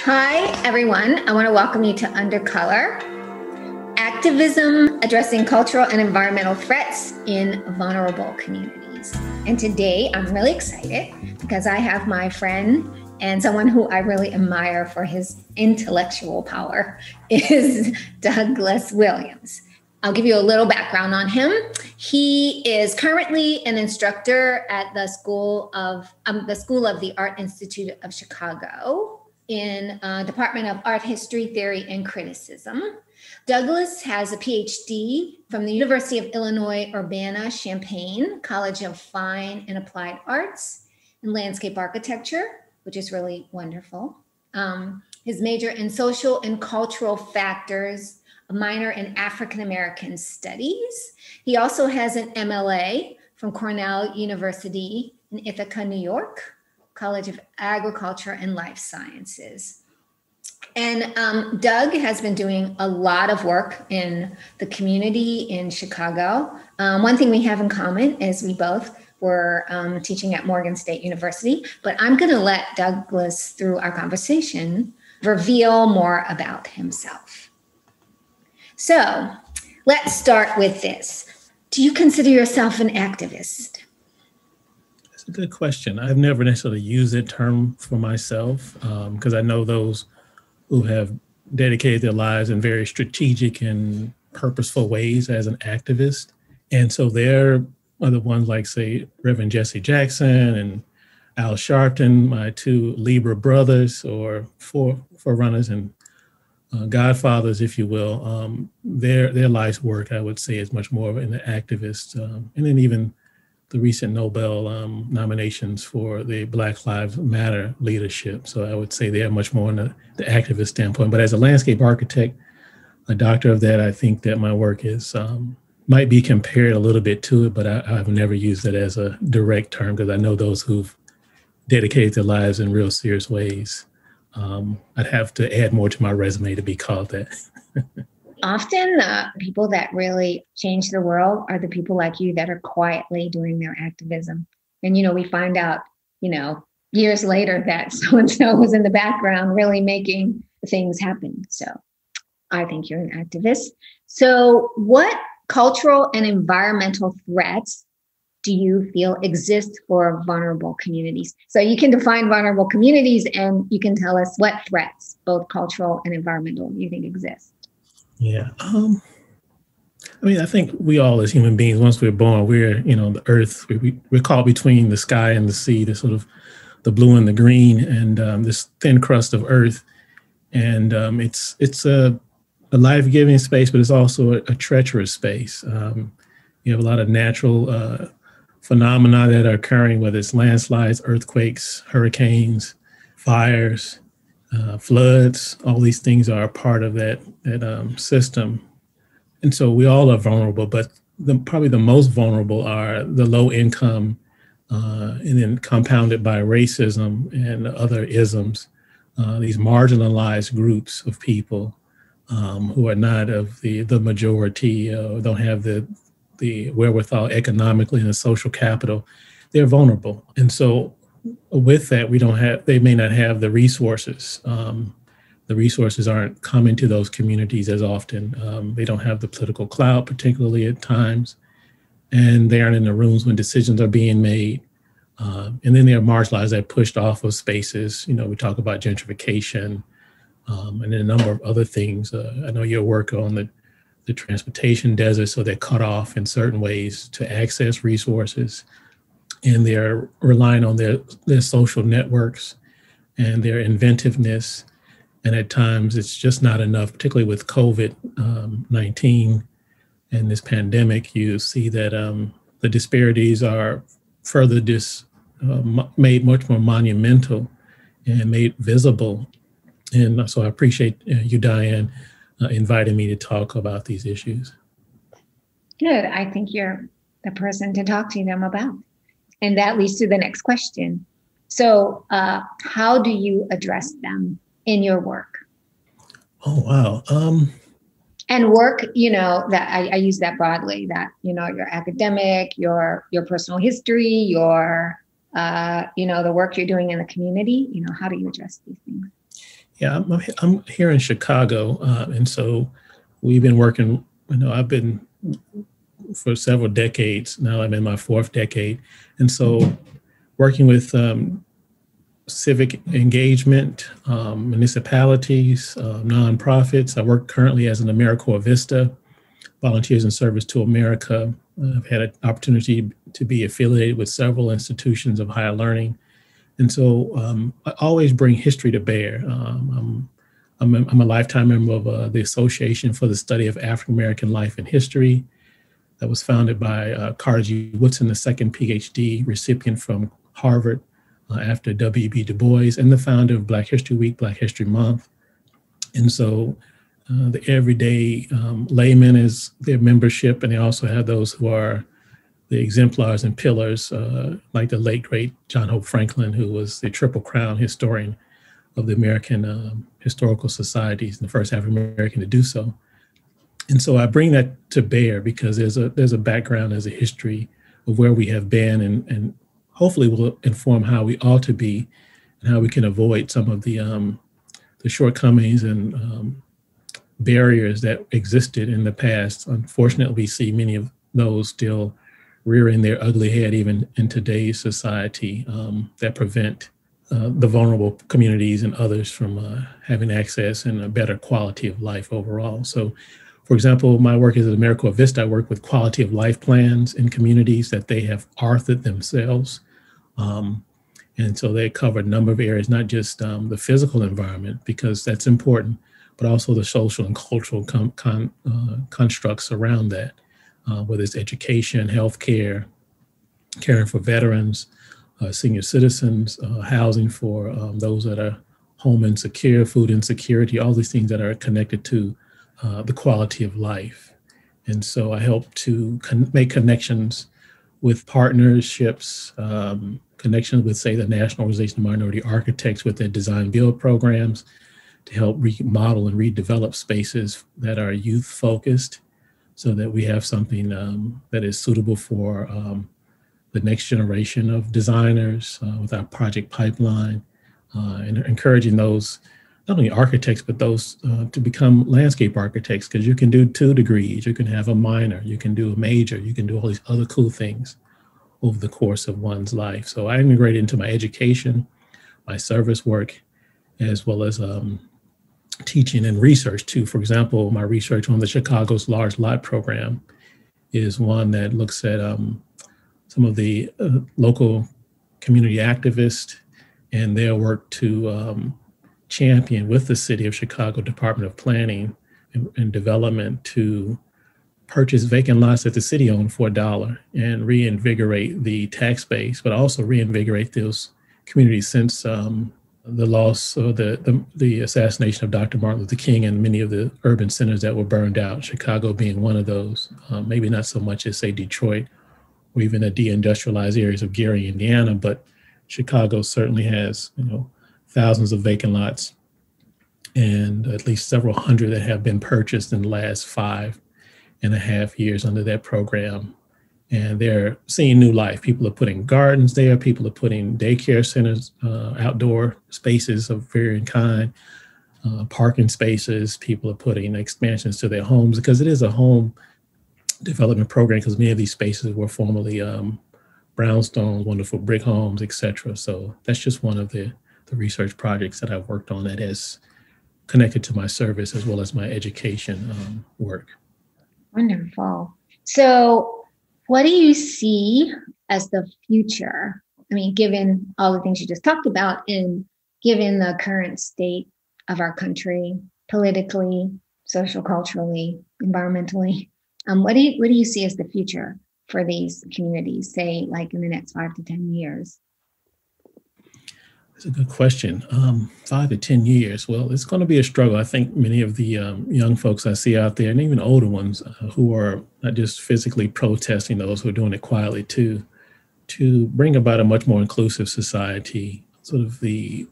Hi, everyone. I want to welcome you to UnderColor, Activism Addressing Cultural and Environmental Threats in Vulnerable Communities. And today I'm really excited because I have my friend and someone who I really admire for his intellectual power is Douglas Williams. I'll give you a little background on him. He is currently an instructor at the School of the Art Institute of Chicago in Department of Art History, Theory, and Criticism. Douglas has a Ph.D. from the University of Illinois, Urbana-Champaign College of Fine and Applied Arts and Landscape Architecture, which is really wonderful. His major in social and cultural factors, a minor in African American studies. He also has an M.L.A. from Cornell University in Ithaca, New York, College of Agriculture and Life Sciences. And Doug has been doing a lot of work in the community in Chicago. One thing we have in common is we both were teaching at Morgan State University, but I'm going to let Douglas, through our conversation, reveal more about himself. So let's start with this. Do you consider yourself an activist? That's a good question. I've never necessarily used that term for myself because I know those who have dedicated their lives in very strategic and purposeful ways as an activist. And so there are the ones like, say, Reverend Jesse Jackson and Al Sharpton, my two Libra brothers or forerunners and godfathers, if you will. Their life's work, I would say, is much more in the activist. And then even the recent Nobel nominations for the Black Lives Matter leadership. So I would say they are much more in the activist standpoint. But as a landscape architect, a doctor of that, I think that my work is might be compared a little bit to it, but I've never used it as a direct term because I know those who've dedicated their lives in real serious ways. I'd have to add more to my resume to be called that. Often the people that really change the world are the people like you that are quietly doing their activism. And, we find out, years later that so-and-so was in the background really making things happen. So I think you're an activist. So what cultural and environmental threats do you feel exist for vulnerable communities? So you can define vulnerable communities and you can tell us what threats, both cultural and environmental, you think exist. Yeah. I think we all as human beings, once we're born, we're, the earth, we're caught between the sky and the sea, the sort of the blue and the green and this thin crust of earth. And it's a life-giving space, but it's also a treacherous space. You have a lot of natural phenomena that are occurring, whether it's landslides, earthquakes, hurricanes, fires, floods. All these things are a part of that system. And so we all are vulnerable, but probably the most vulnerable are the low income and then compounded by racism and other isms, these marginalized groups of people who are not of the majority, don't have the wherewithal economically and the social capital. They're vulnerable. And so with that, they may not have the resources. The resources aren't coming to those communities as often. They don't have the political clout, particularly at times, and they aren't in the rooms when decisions are being made. And then they're marginalized, they're pushed off of spaces. We talk about gentrification and then a number of other things. I know your work on the transportation desert, so they're cut off in certain ways to access resources. And they're relying on their social networks and their inventiveness. And at times it's just not enough, particularly with COVID-19 and this pandemic. You see that the disparities are further made much more monumental and made visible. And so I appreciate you, Diane, inviting me to talk about these issues. Good. I think you're the person to talk to them about. And that leads to the next question. So how do you address them in your work? Oh, wow. And work, that I use that broadly, that, your academic, your personal history, your, the work you're doing in the community, how do you address these things? Yeah, I'm here in Chicago, and so we've been working. I've been for several decades now. I'm in my fourth decade, and so working with civic engagement, municipalities, nonprofits. I work currently as an AmeriCorps Vista, Volunteers in Service to America. I've had an opportunity to be affiliated with several institutions of higher learning. And so I always bring history to bear. I'm a lifetime member of the Association for the Study of African American Life and History that was founded by Carter G. Woodson, the second Ph.D. recipient from Harvard after W.B. Du Bois, and the founder of Black History Week, Black History Month. And so the everyday layman is their membership, and they also have those who are the exemplars and pillars, like the late, great John Hope Franklin, who was the Triple Crown historian of the American Historical Societies and the first African-American to do so. And so I bring that to bear because there's a background, there's a history of where we have been, and hopefully will inform how we ought to be and how we can avoid some of the shortcomings and barriers that existed in the past. Unfortunately, we see many of those still rearing their ugly head even in today's society that prevent the vulnerable communities and others from having access and a better quality of life overall. So, for example, my work is at AmeriCorps Vista. I work with quality of life plans in communities that they have authored themselves. And so they cover a number of areas, not just the physical environment, because that's important, but also the social and cultural constructs around that, whether it's education, healthcare, caring for veterans, senior citizens, housing for those that are home insecure, food insecurity, all these things that are connected to the quality of life. And so I help to make connections with partnerships, connections with, say, the National Organization of Minority Architects with their design build programs to help remodel and redevelop spaces that are youth focused so that we have something that is suitable for the next generation of designers with our project pipeline, and encouraging those, not only architects, but those to become landscape architects, because you can do 2 degrees, you can have a minor, you can do a major, you can do all these other cool things over the course of one's life. So I integrate into my education, my service work, as well as teaching and research too. For example, my research on the Chicago's Large Lot Program is one that looks at some of the local community activists and their work to champion with the City of Chicago Department of Planning and Development to purchase vacant lots that the city owned for $1 and reinvigorate the tax base, but also reinvigorate those communities since the loss or the assassination of Dr. Martin Luther King and many of the urban centers that were burned out, Chicago being one of those, maybe not so much as, say, Detroit or even the deindustrialized areas of Gary, Indiana, but Chicago certainly has, thousands of vacant lots and at least several hundred that have been purchased in the last 5.5 years under that program. And they're seeing new life. People are putting gardens there. People are putting daycare centers, outdoor spaces of varying kind, parking spaces. People are putting expansions to their homes because it is a home development program, because many of these spaces were formerly brownstones, wonderful brick homes, et cetera. So that's just one of the research projects that I've worked on that is connected to my service as well as my education work. Wonderful. So what do you see as the future? I mean, given all the things you just talked about and given the current state of our country, politically, social, culturally, environmentally, what do you see as the future for these communities, say, like in the next 5 to 10 years? That's a good question. 5 to 10 years. Well, it's going to be a struggle. I think many of the young folks I see out there, and even older ones who are not just physically protesting, those who are doing it quietly too, to bring about a much more inclusive society, sort of the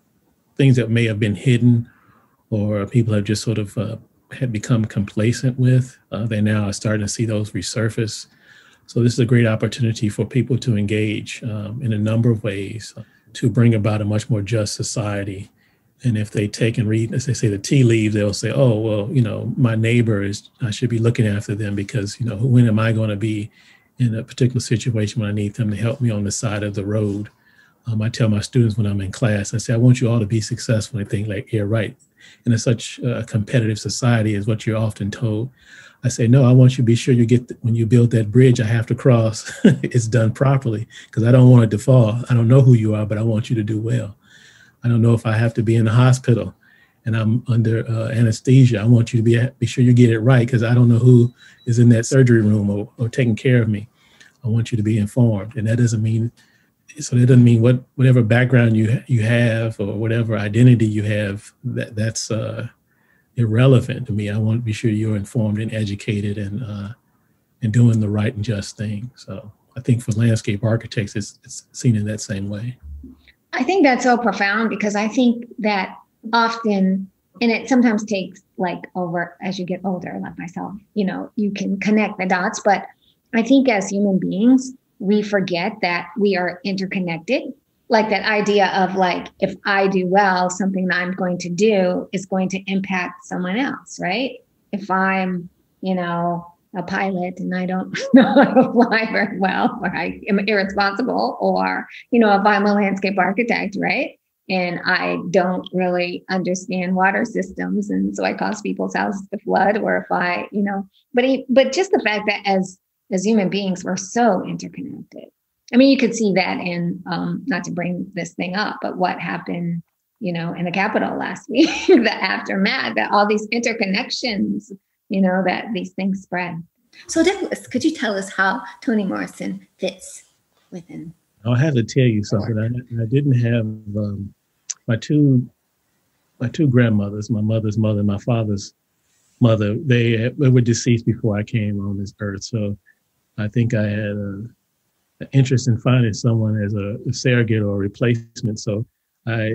things that may have been hidden or people have just sort of had become complacent with, they now are starting to see those resurface. So this is a great opportunity for people to engage in a number of ways to bring about a much more just society And if they take and read, as they say, the tea leaves, they'll say, oh, well, my neighbor I should be looking after them because, when am I going to be in a particular situation when I need them to help me on the side of the road? I tell my students when I'm in class, I say, I want you all to be successful. And they think like, yeah, right. In such a competitive society is what you're often told. I say, no, I want you to be sure when you build that bridge I have to cross, it's done properly because I don't want it to fall. I don't know who you are, but I want you to do well. I don't know if I have to be in the hospital and I'm under anesthesia. I want you to be sure you get it right because I don't know who is in that surgery room or taking care of me. I want you to be informed. And that doesn't mean whatever background you have or whatever identity you have, that's irrelevant to me. I want to be sure you're informed and educated and doing the right and just thing. So I think for landscape architects, it's seen in that same way. I think that's so profound because I think that often, and it sometimes takes over as you get older, like myself, you can connect the dots. But I think as human beings, we forget that we are interconnected. Like that idea of if I do well, something that I'm going to do is going to impact someone else, right? If I'm, a pilot and I don't know how to fly very well, or I am irresponsible, or, if I'm a landscape architect, right? And I don't really understand water systems. And so I cause people's houses to flood, or if I, but just the fact that as human beings, we're so interconnected. I mean, you could see that in, not to bring this thing up, but what happened, in the Capitol last week, the aftermath, that all these interconnections, that these things spread. So Douglas, could you tell us how Toni Morrison fits within? I'll have to tell you something. I didn't have my two grandmothers, my mother's mother, and my father's mother. They were deceased before I came on this earth. So I think I had an interest in finding someone as a surrogate or a replacement. So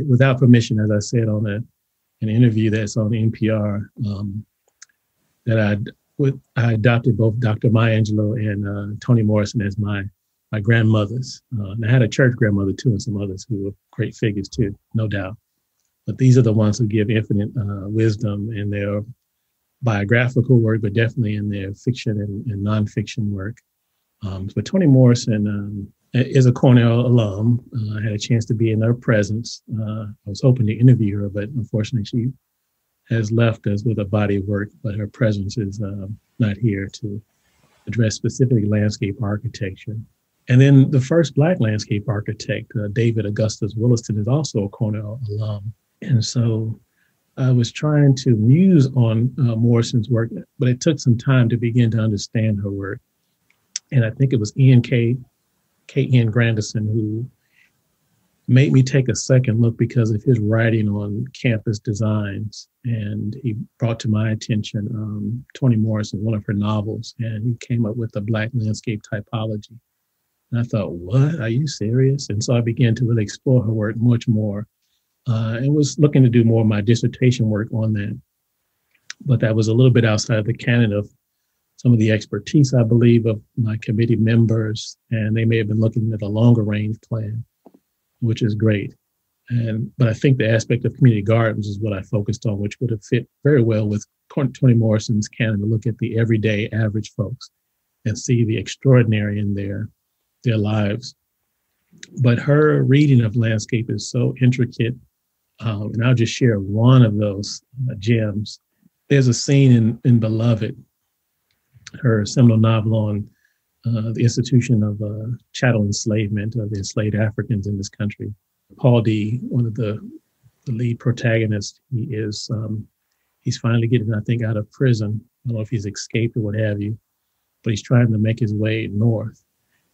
without permission, as I said on an interview that's on NPR, that I adopted both Dr. Maya Angelou and Toni Morrison as my grandmothers. And I had a church grandmother too, and some others who were great figures too, no doubt. But these are the ones who give infinite wisdom in their biographical work, but definitely in their fiction and nonfiction work. But Toni Morrison is a Cornell alum. I had a chance to be in her presence. I was hoping to interview her, but unfortunately she has left us with a body of work, but her presence is not here to address specifically landscape architecture. And then the first Black landscape architect, David Augustus Williston, is also a Cornell alum. And so I was trying to muse on Morrison's work, but it took some time to begin to understand her work. And I think it was K.N. Grandison who made me take a second look because of his writing on campus designs. And he brought to my attention Toni Morrison, one of her novels, and he came up with a Black landscape typology. And I thought, what? Are you serious? And so I began to really explore her work much more and was looking to do more of my dissertation work on that. But that was a little bit outside of the canon of some of the expertise, I believe, of my committee members, and they may have been looking at a longer range plan, which is great. But I think the aspect of community gardens is what I focused on, which would have fit very well with Toni Morrison's canon to look at the everyday average folks and see the extraordinary in their lives. But her reading of landscape is so intricate, and I'll just share one of those gems. There's a scene in Beloved, her seminal novel on the institution of chattel enslavement of the enslaved Africans in this country. Paul D, one of the lead protagonists, he's finally getting, I think, out of prison. I don't know if he's escaped or what have you, but he's trying to make his way north.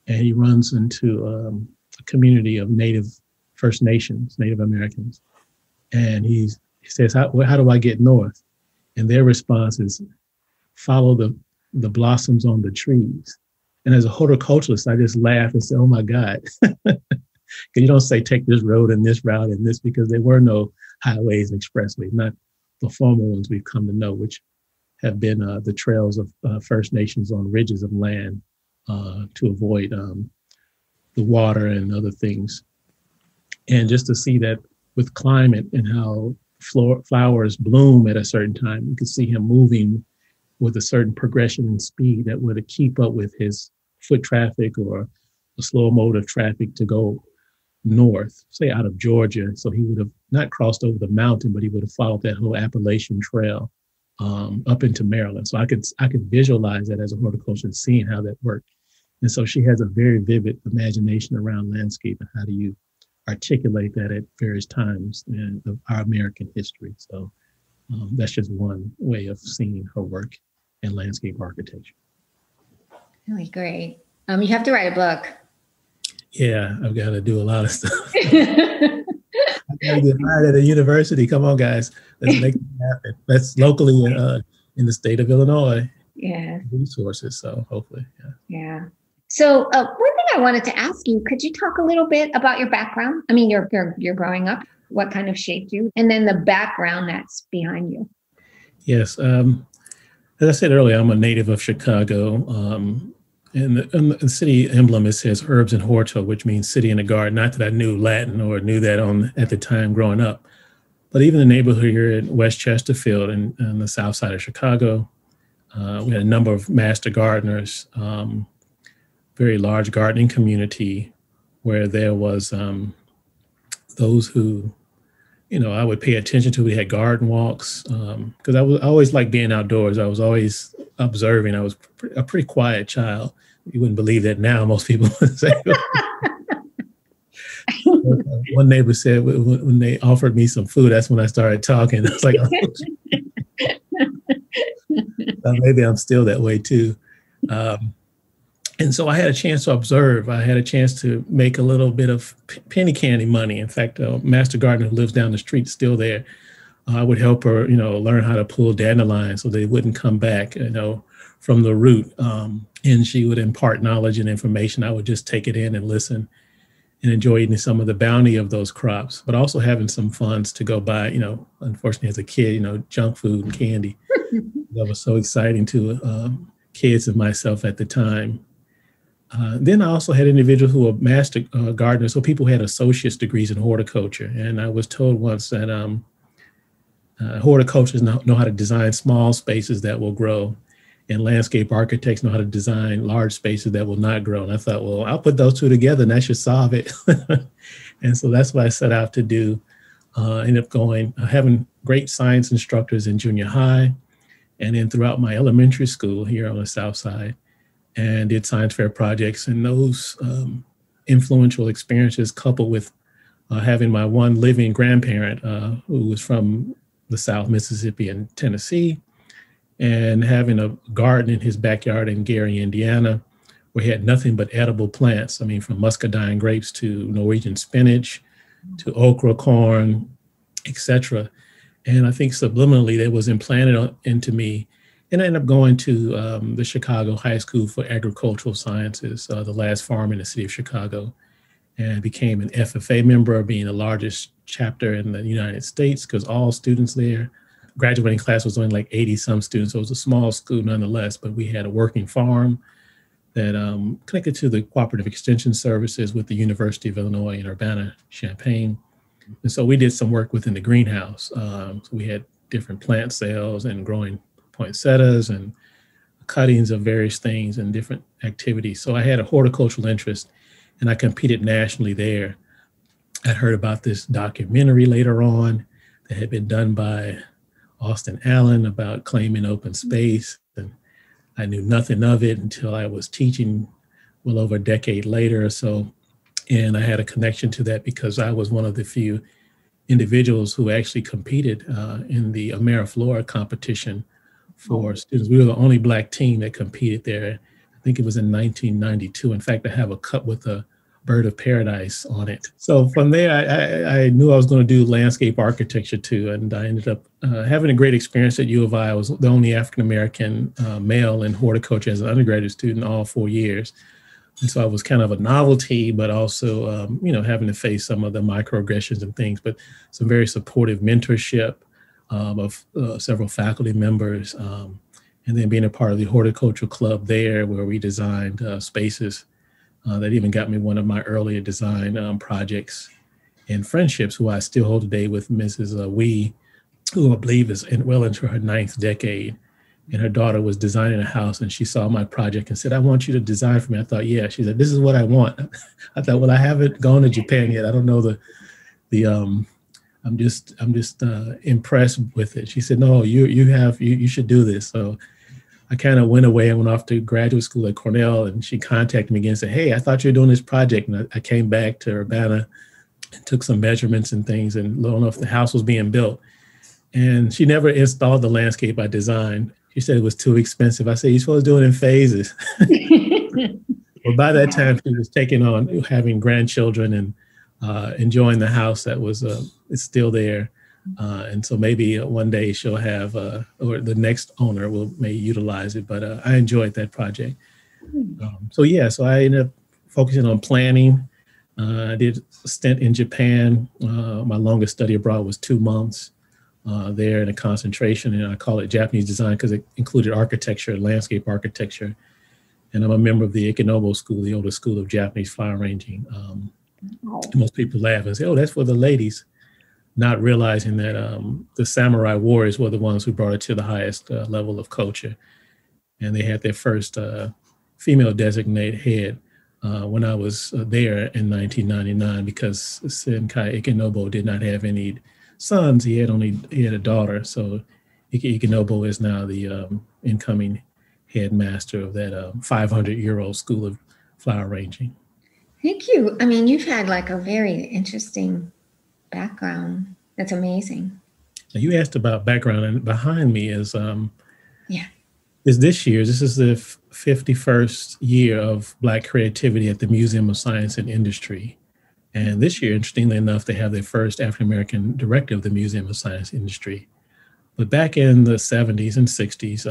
And he runs into a community of Native First Nations, Native Americans. And he says, how do I get north? And their response is, follow the blossoms on the trees. And as a horticulturalist, I just laugh and say, oh my God. Because you don't say take this road and this route and this, because there were no highways and expressways, not the formal ones we've come to know, which have been the trails of First Nations on ridges of land to avoid the water and other things. And just to see that with climate and how flowers bloom at a certain time. You could see him moving with a certain progression and speed that would keep up with his foot traffic or a slow mode of traffic to go north, say out of Georgia. So he would have not crossed over the mountain, but he would have followed that whole Appalachian Trail up into Maryland. So I could visualize that as a horticulturist, seeing how that worked. And so she has a very vivid imagination around landscape and how do you articulate that at various times in our American history. So that's just one way of seeing her work in landscape architecture. Really great. You have to write a book. Yeah, I've got to do a lot of stuff. I got to get hired at a university. Come on, guys. Let's make it happen. That's locally in the state of Illinois. Yeah. Resources. So hopefully, yeah. Yeah. So one thing I wanted to ask you, could you talk a little bit about your background? I mean, you're growing up, what kind of shaped you, and then the background that's behind you. Yes. As I said earlier, I'm a native of Chicago. And the city emblem, it says herbs and horto, which means city in the garden. Not that I knew Latin or knew that at the time growing up. But even the neighborhood here in West Chesterfield and the south side of Chicago, we had a number of master gardeners, very large gardening community where there was those who, I would pay attention to. We had garden walks because I always liked being outdoors. I was always observing. I was a pretty quiet child. You wouldn't believe that now, most people would say. One neighbor said when they offered me some food, that's when I started talking. I was like, maybe I'm still that way too. And so I had a chance to observe. I had a chance to make a little bit of penny candy money. In fact, a master gardener who lives down the street, still there. I would help her, learn how to pull dandelions so they wouldn't come back, from the root. And she would impart knowledge and information. I would just take it in and listen and enjoy eating some of the bounty of those crops, but also having some funds to go buy, unfortunately as a kid, junk food and candy. That was so exciting to kids and myself at the time. Then I also had individuals who were master gardeners, so people who had associate's degrees in horticulture. And I was told once that horticulturists know how to design small spaces that will grow, and landscape architects know how to design large spaces that will not grow. And I thought, well, I'll put those two together and that should solve it. And so that's what I set out to do. Ended up having great science instructors in junior high, and then throughout my elementary school here on the South Side, and did science fair projects. And those influential experiences, coupled with having my one living grandparent who was from the South, Mississippi and Tennessee, and having a garden in his backyard in Gary, Indiana, where he had nothing but edible plants. I mean, from muscadine grapes to Norwegian spinach to okra, corn, etc. And I think subliminally that was implanted into me. And I ended up going to the Chicago High School for Agricultural Sciences, the last farm in the city of Chicago, and became an FFA member, being the largest chapter in the United States, because all students there, graduating class was only like 80 some students. So it was a small school nonetheless, but we had a working farm that connected to the Cooperative Extension Services with the University of Illinois in Urbana-Champaign. And so we did some work within the greenhouse. So we had different plant sales and growing poinsettias and cuttings of various things and different activities. So I had a horticultural interest, and I competed nationally there. I heard about this documentary later on that had been done by Austin Allen about claiming open space. And I knew nothing of it until I was teaching well over a decade later or so. And I had a connection to that because I was one of the few individuals who actually competed in the AmeriFlora competition for students. We were the only Black team that competed there. I think it was in 1992. In fact, I have a cup with a bird of paradise on it. So from there, I knew I was going to do landscape architecture too. And I ended up having a great experience at U of I. I was the only African-American male in horticulture as an undergraduate student all 4 years. And so I was kind of a novelty, but also, having to face some of the microaggressions and things, but some very supportive mentorship of several faculty members. And then being a part of the horticultural club there, where we designed spaces that even got me one of my earlier design projects. and friendships who I still hold today with Mrs. Wee, who I believe is well into her 9th decade. And her daughter was designing a house, and she saw my project and said, "I want you to design for me." I thought, yeah. She said, "This is what I want." I thought, well, I haven't gone to Japan yet. I don't know I'm just impressed with it. She said, "No, you should do this." So I kind of went away and went off to graduate school at Cornell, and she contacted me again and said, "Hey, I thought you were doing this project." And I came back to Urbana and took some measurements and things, and lo and behold, the house was being built. And she never installed the landscape I designed. She said it was too expensive. I said, "You're supposed to do it in phases." Well, by that time, she was taking on having grandchildren and enjoying the house that was it's still there. And so maybe one day she'll have, or the next owner may utilize it. But I enjoyed that project. So I ended up focusing on planning. I did a stint in Japan. My longest study abroad was 2 months. There in a concentration, and I call it Japanese design because it included architecture, landscape architecture. And I'm a member of the Ikenobo School, the oldest school of Japanese flower arranging. Most people laugh and say, "Oh, that's for the ladies," not realizing that the samurai warriors were the ones who brought it to the highest level of culture. And they had their first female designated head when I was there in 1999, because Senkai Ikenobo did not have any sons. He had a daughter. So Ikenobo is now the incoming headmaster of that 500-year-old school of flower arranging. Thank you. I mean, you've had like a very interesting background. That's amazing. Now, you asked about background, and behind me is this is the 51st year of Black creativity at the Museum of Science and Industry. And this year, interestingly enough, they have their first African-American director of the Museum of Science and Industry. But back in the 70s and 60s,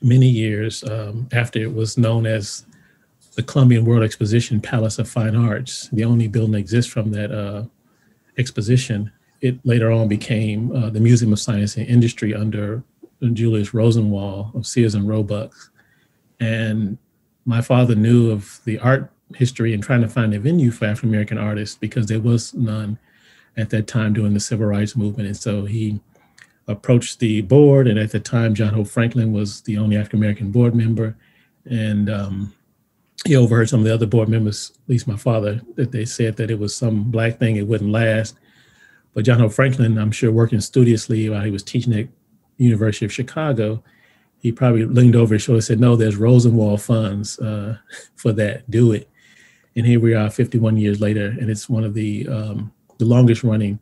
many years after it was known as the Columbian World Exposition Palace of Fine Arts, the only building that exists from that exposition, it later on became the Museum of Science and Industry under Julius Rosenwald of Sears and Roebuck. And my father knew of the art history and trying to find a venue for African-American artists because there was none at that time during the Civil Rights Movement. And so he approached the board, and at the time, John Hope Franklin was the only African-American board member. And he overheard some of the other board members, at least my father, that they said that it was some Black thing, it wouldn't last. But John Hope Franklin, I'm sure working studiously while he was teaching at University of Chicago, he probably leaned over his shoulder and said, "No, there's Rosenwald funds for that, do it." And here we are 51 years later, and it's one of the longest running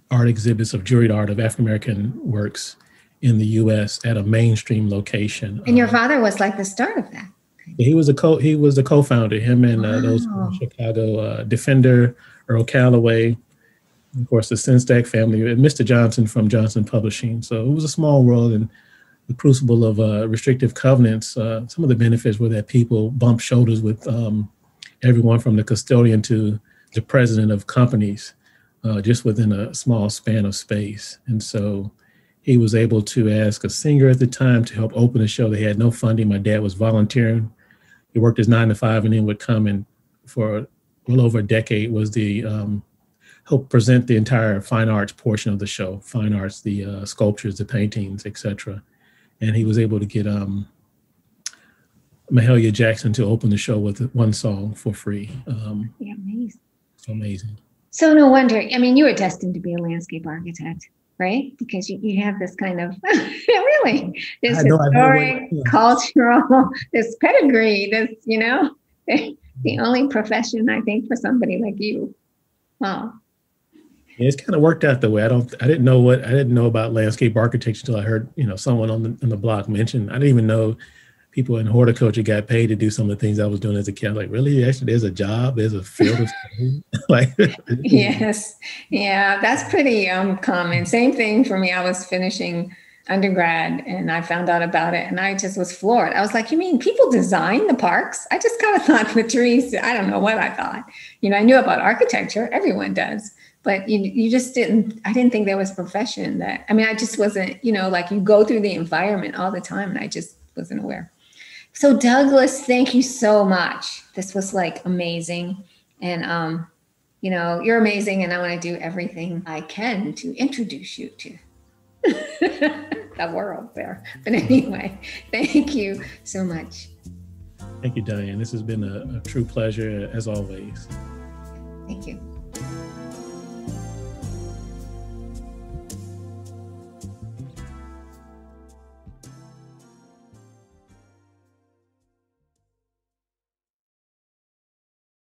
art exhibits of juried art of African-American works in the US at a mainstream location. And your father was like the start of that. He was the co-founder, him and those from Chicago, Defender, Earl Calloway, of course, the Senstack family, and Mr. Johnson from Johnson Publishing. So it was a small world, and the crucible of restrictive covenants. Some of the benefits were that people bumped shoulders with everyone from the custodian to the president of companies, just within a small span of space. And so he was able to ask a singer at the time to help open the show. They had no funding. My dad was volunteering. He worked his 9 to 5 and then would come and for well over a decade was the help present the entire fine arts portion of the show, fine arts, the sculptures, the paintings, etc. And he was able to get Mahalia Jackson to open the show with one song for free. Amazing. Amazing. So no wonder, I mean, you were destined to be a landscape architect, right? Because you have this kind of, really, this historic, cultural, this pedigree, this, the only profession, I think, for somebody like you. Wow. Yeah, it's kind of worked out the way. I didn't know about landscape architecture until I heard, someone on the block mention. I didn't even know people in horticulture got paid to do some of the things I was doing as a kid. I'm like, really? Actually, there's a job, there's a field of like. Yes. Yeah, that's pretty common. Same thing for me. I was finishing undergrad and I found out about it and I just was floored. I was like, you mean people design the parks? I just kind of thought the trees, I don't know what I thought. I knew about architecture, everyone does. But you just I didn't think there was a profession that, I just wasn't, like you go through the environment all the time and I just wasn't aware. So Douglas, thank you so much. This was like amazing. And you're amazing, and I want to do everything I can to introduce you to the world there. But anyway, thank you so much. Thank you, Diane. This has been a true pleasure as always. Thank you.